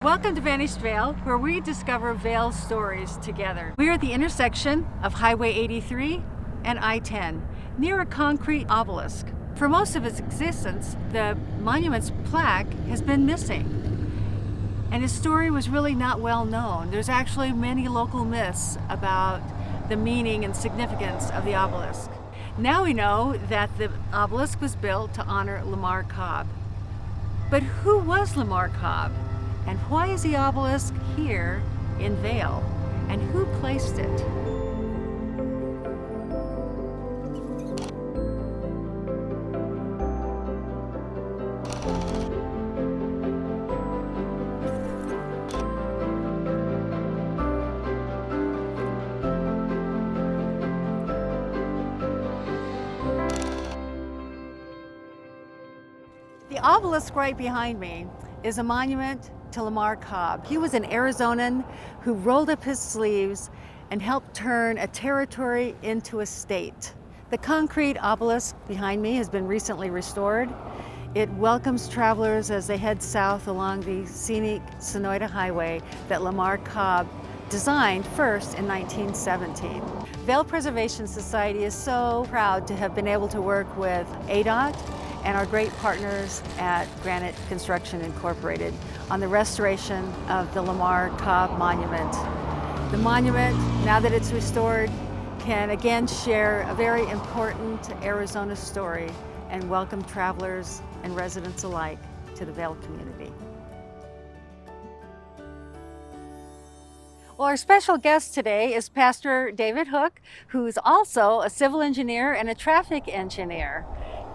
Welcome to Vanished Vail, where we discover Vail stories together. We are at the intersection of Highway 83 and I-10, near a concrete obelisk. For most of its existence, the monument's plaque has been missing, and its story was really not well known. There's actually many local myths about the meaning and significance of the obelisk. Now we know that the obelisk was built to honor Lamar Cobb. But who was Lamar Cobb? And why is the obelisk here in Vail? And who placed it? The obelisk right behind me is a monument to Lamar Cobb. He was an Arizonan who rolled up his sleeves and helped turn a territory into a state. The concrete obelisk behind me has been recently restored. It welcomes travelers as they head south along the scenic Sonoyta Highway that Lamar Cobb designed first in 1917. Vail Preservation Society is so proud to have been able to work with ADOT and our great partners at Granite Construction Incorporated on the restoration of the Lamar Cobb Monument. The monument, now that it's restored, can again share a very important Arizona story and welcome travelers and residents alike to the Vail community. Well, our special guest today is Pastor David Hook, who's also a civil engineer and a traffic engineer.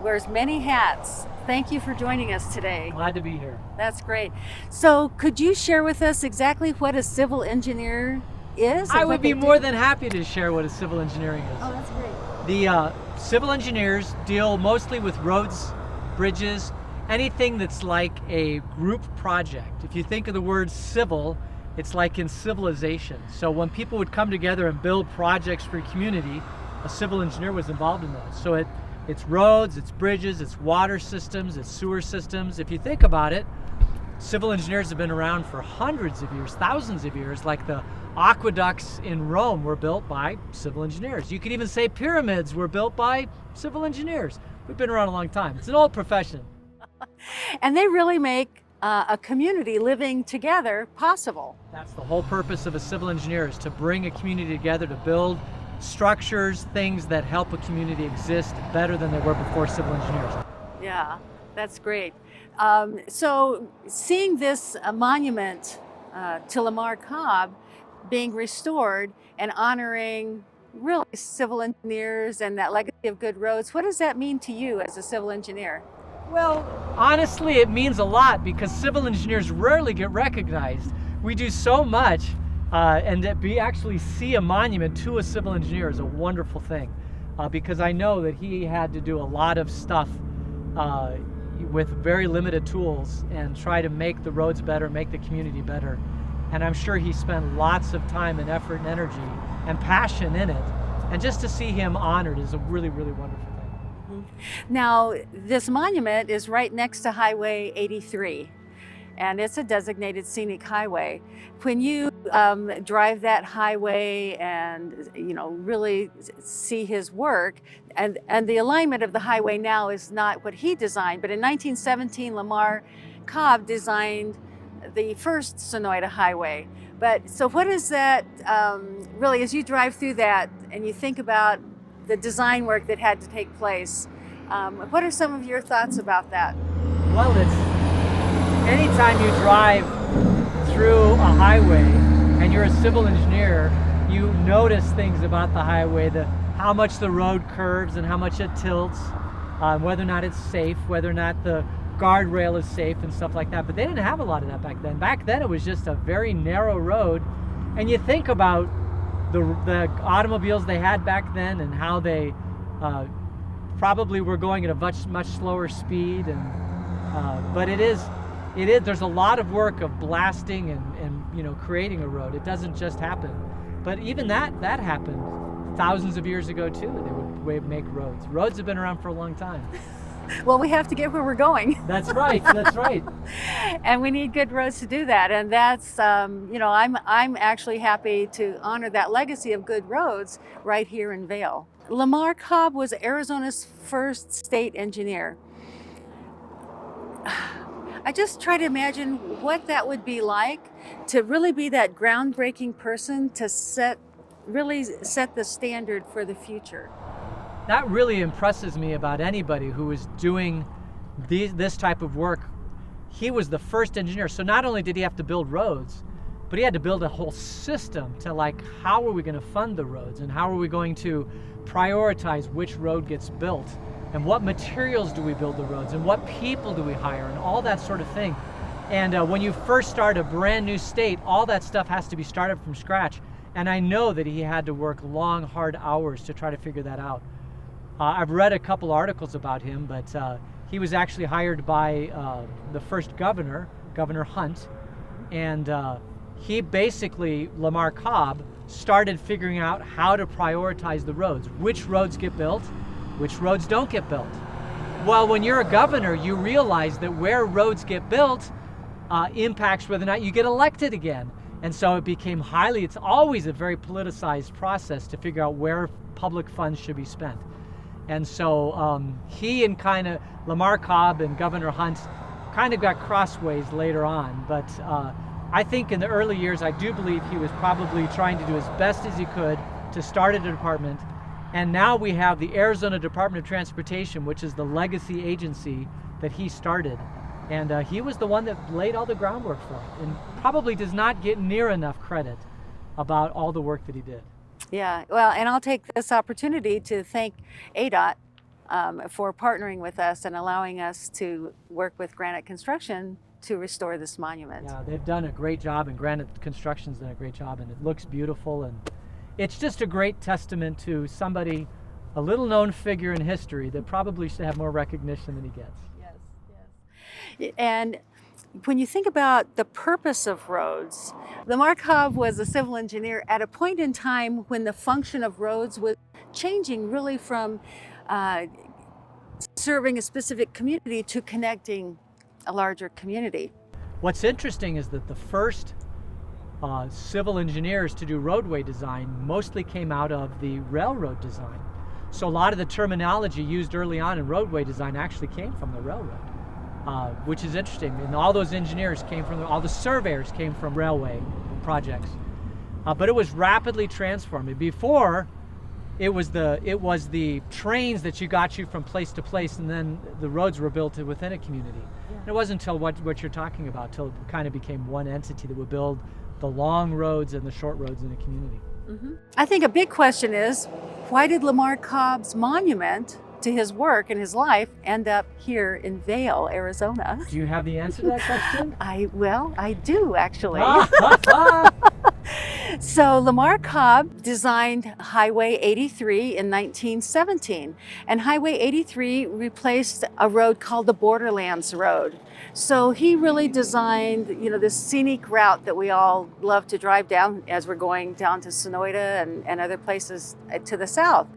Wears many hats. Thank you for joining us today. Glad to be here. That's great. So could you share with us exactly what a civil engineer is? I would be more than happy to share what a civil engineering is. Oh, that's great. The civil engineers deal mostly with roads, bridges, anything that's like a group project. If you think of the word civil, it's like in civilization. So when people would come together and build projects for a community, a civil engineer was involved in those. So it's roads, it's bridges, it's water systems, it's sewer systems. If you think about it, civil engineers have been around for hundreds of years, thousands of years, like the aqueducts in Rome were built by civil engineers. You could even say pyramids were built by civil engineers. We've been around a long time. It's an old profession. And they really make a community living together possible. That's the whole purpose of a civil engineer, is to bring a community together to build structures, things that help a community exist better than they were before civil engineers. Yeah, that's great. So seeing this monument to Lamar Cobb being restored and honoring really civil engineers and that legacy of good roads, what does that mean to you as a civil engineer? Well, honestly, it means a lot because civil engineers rarely get recognized. We do so much. And to actually see a monument to a civil engineer is a wonderful thing, because I know that he had to do a lot of stuff with very limited tools and try to make the roads better, make the community better. And I'm sure he spent lots of time and effort and energy and passion in it. And just to see him honored is a really, really wonderful thing. Now, this monument is right next to Highway 83. And it's a designated scenic highway. When you drive that highway and really see his work, and the alignment of the highway now is not what he designed, but in 1917 Lamar Cobb designed the first Sonoyta Highway. But so what is that really, as you drive through that and you think about the design work that had to take place, what are some of your thoughts about that? Well, anytime you drive through a highway and you're a civil engineer, you notice things about the highway, how much the road curves and how much it tilts, whether or not it's safe, whether or not the guardrail is safe and stuff like that. But they didn't have a lot of that back then. Back then it was just a very narrow road. And you think about the automobiles they had back then and how they probably were going at a much slower speed. But there's a lot of work of blasting and creating a road. It doesn't just happen. But even that happened thousands of years ago too. They would make roads. Roads have been around for a long time. Well, we have to get where we're going. That's right. That's right. And we need good roads to do that. And that's, I'm actually happy to honor that legacy of good roads right here in Vail. Lamar Cobb was Arizona's first state engineer. I just try to imagine what that would be like to really be that groundbreaking person to really set the standard for the future. That really impresses me about anybody who is doing this type of work. He was the first engineer. So not only did he have to build roads, but he had to build a whole system to, like, how are we going to fund the roads and how are we going to prioritize which road gets built and what materials do we build the roads and what people do we hire and all that sort of thing. And when you first start a brand new state, all that stuff has to be started from scratch. And I know that he had to work long, hard hours to try to figure that out. I've read a couple articles about him, but he was actually hired by the first governor, Governor Hunt, and he basically, Lamar Cobb, started figuring out how to prioritize the roads. Which roads get built, which roads don't get built. Well, when you're a governor, you realize that where roads get built impacts whether or not you get elected again. And so it became it's always a very politicized process to figure out where public funds should be spent. And so he and Lamar Cobb and Governor Hunt kind of got crossways later on. But I think in the early years, I do believe he was probably trying to do as best as he could to start a department. And now we have the Arizona Department of Transportation, which is the legacy agency that he started. And he was the one that laid all the groundwork for it and probably does not get near enough credit about all the work that he did. Yeah, well, and I'll take this opportunity to thank ADOT for partnering with us and allowing us to work with Granite Construction to restore this monument. Yeah, they've done a great job, and Granite Construction's done a great job, and it looks beautiful, and it's just a great testament to somebody, a little known figure in history that probably should have more recognition than he gets. Yes, yes. And when you think about the purpose of roads, Lamar Cobb was a civil engineer at a point in time when the function of roads was changing really from serving a specific community to connecting a larger community. What's interesting is that the first civil engineers to do roadway design mostly came out of the railroad design. So a lot of the terminology used early on in roadway design actually came from the railroad. Which is interesting, and all those engineers came from, all the surveyors came from railway projects. But it was rapidly transformed. Before, it was the trains that got you from place to place, and then the roads were built within a community. Yeah. And it wasn't until what you're talking about, till it kind of became one entity that would build the long roads and the short roads in a community. Mm-hmm. I think a big question is, why did Lamar Cobb's monument to his work and his life end up here in Vail, Arizona? Do you have the answer to that question? I do actually. So Lamar Cobb designed Highway 83 in 1917, and Highway 83 replaced a road called the Borderlands Road. So he really designed, this scenic route that we all love to drive down as we're going down to Sonoyta and other places to the south.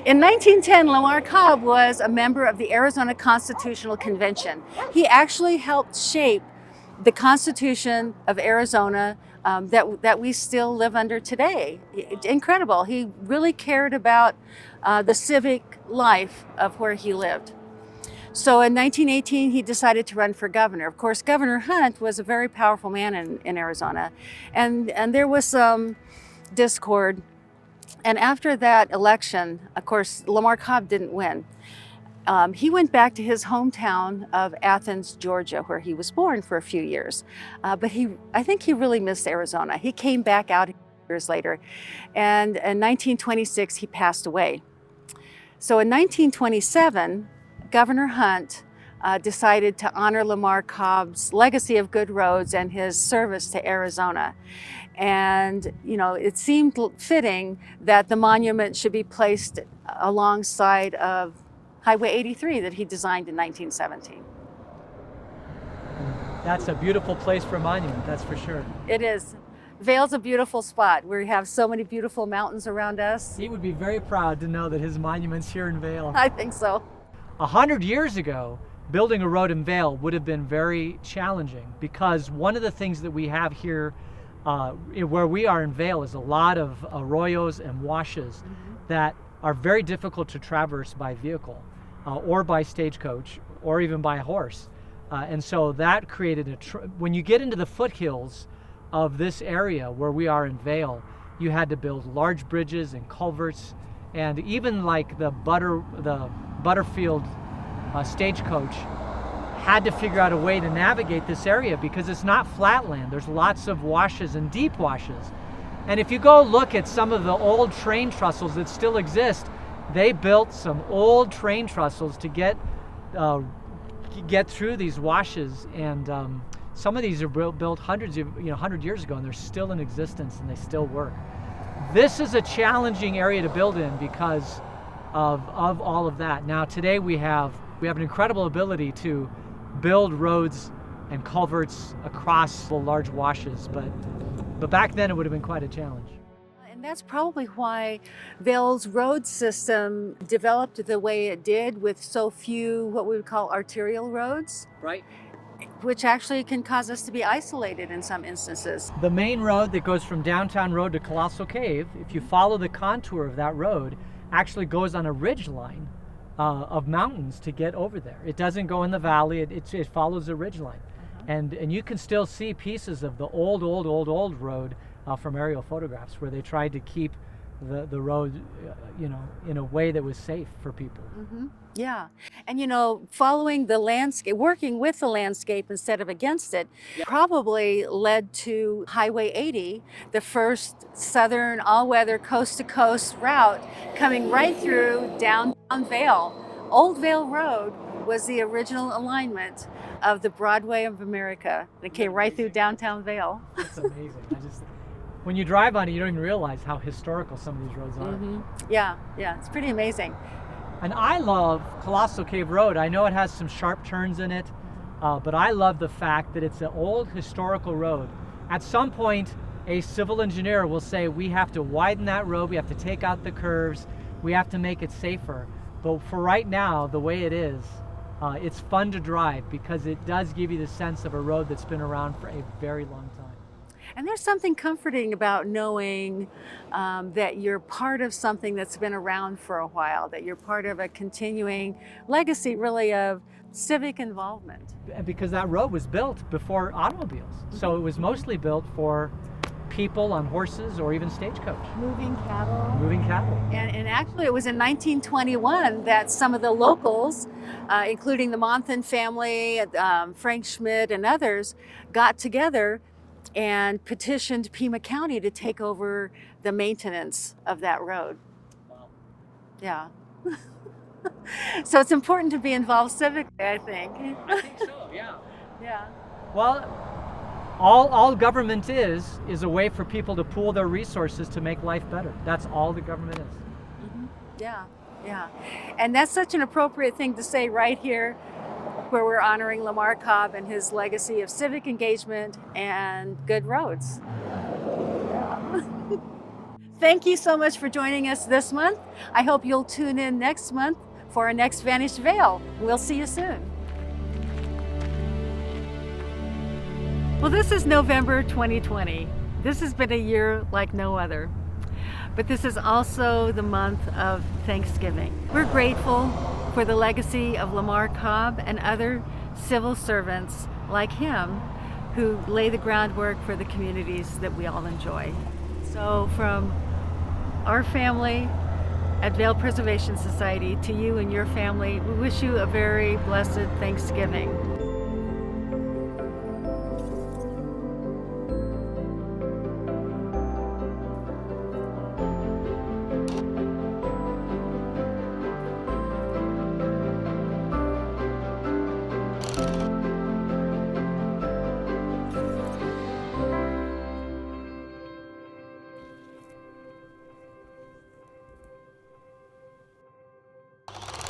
In 1910, Lamar Cobb was a member of the Arizona Constitutional Convention. He actually helped shape the Constitution of Arizona that we still live under today. Incredible. He really cared about the civic life of where he lived. So in 1918, he decided to run for governor. Of course, Governor Hunt was a very powerful man in Arizona, and there was some discord. And after that election, of course, Lamar Cobb didn't win. He went back to his hometown of Athens, Georgia, where he was born for a few years. But I think he really missed Arizona. He came back out years later, and in 1926, he passed away. So in 1927, Governor Hunt decided to honor Lamar Cobb's legacy of good roads and his service to Arizona. And, it seemed fitting that the monument should be placed alongside of Highway 83 that he designed in 1917. That's a beautiful place for a monument, that's for sure. It is. Vail's a beautiful spot. We have so many beautiful mountains around us. He would be very proud to know that his monument's here in Vail. I think so. 100 years ago, building a road in Vail would have been very challenging, because one of the things that we have here where we are in Vail is a lot of arroyos and washes that are very difficult to traverse by vehicle or by stagecoach or even by horse. And so that created when you get into the foothills of this area where we are in Vail, you had to build large bridges and culverts, and even like the Butterfield stagecoach had to figure out a way to navigate this area because it's not flat land. There's lots of washes and deep washes. And if you go look at some of the old train trestles that still exist, they built some old train trestles to get through these washes, and some of these are built 100 years ago, and they're still in existence and they still work. This is a challenging area to build in because of all of that. Now today we have an incredible ability to build roads and culverts across the large washes, but back then it would have been quite a challenge. And that's probably why Vail's road system developed the way it did, with so few what we would call arterial roads, Right. which actually can cause us to be isolated in some instances. The main road that goes from Downtown Road to Colossal Cave, if you follow the contour of that road, actually goes on a ridge line of mountains to get over there. It doesn't go in the valley, it follows a ridge line. And you can still see pieces of the old road from aerial photographs where they tried to keep the road, in a way that was safe for people. Yeah, and following the landscape, working with the landscape instead of against it, probably led to Highway 80, the first southern all-weather coast-to-coast route coming right through downtown Vail. Old Vail Road was the original alignment of the Broadway of America that came right through downtown Vail. It's amazing. When you drive on it, you don't even realize how historical some of these roads are. Yeah, it's pretty amazing. And I love Colossal Cave Road. I know it has some sharp turns in it, but I love the fact that it's an old historical road. At some point, a civil engineer will say, we have to widen that road, we have to take out the curves, we have to make it safer. But for right now, the way it is, it's fun to drive because it does give you the sense of a road that's been around for a very long time. And there's something comforting about knowing that you're part of something that's been around for a while, that you're part of a continuing legacy, really, of civic involvement. And because that road was built before automobiles, so it was mostly built for people on horses or even stagecoach. Moving cattle. And actually it was in 1921 that some of the locals, including the Monthan family, Frank Schmidt and others, got together and petitioned Pima County to take over the maintenance of that road. Wow. Yeah. So it's important to be involved civically, I think. I think so, yeah. Yeah. Well, all government is a way for people to pool their resources to make life better. That's all the government is. Yeah. And that's such an appropriate thing to say right here, where we're honoring Lamar Cobb and his legacy of civic engagement and good roads. Thank you so much for joining us this month. I hope you'll tune in next month for our next Vanished Vail. We'll see you soon. Well, this is November 2020. This has been a year like no other. But this is also the month of Thanksgiving. We're grateful for the legacy of Lamar Cobb and other civil servants like him who lay the groundwork for the communities that we all enjoy. So from our family at Vail Preservation Society to you and your family, we wish you a very blessed Thanksgiving.